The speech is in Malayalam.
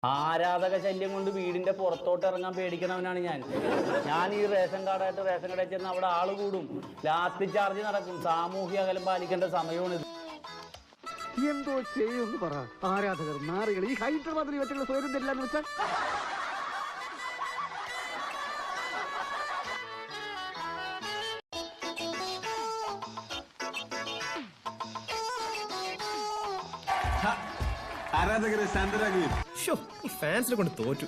ആരാധക ശല്യം കൊണ്ട് വീടിന്റെ പുറത്തോട്ട് ഇറങ്ങാൻ പേടിക്കണവനാണ് ഞാൻ ഈ റേഷൻ കാർഡായിട്ട് റേഷൻ കടയിൽ ചെന്ന് അവിടെ ആള് കൂടും, ലാസ്റ്റ് ചാർജ് നടക്കും. സാമൂഹ്യ അകലം പാലിക്കേണ്ട സമയമാണ്. എന്തോ ചെയ്യുമെന്ന് പറ. ആരാധകർ നാറികൾ ഈ ഹൈദരാബാദിൽ വെച്ചുള്ള സ്വയം തരില്ലെന്ന് വെച്ചാൽ ആരാധകരെ ശാന്തരാകുകയും ഫാൻസിനെ കൊണ്ട് തോറ്റു.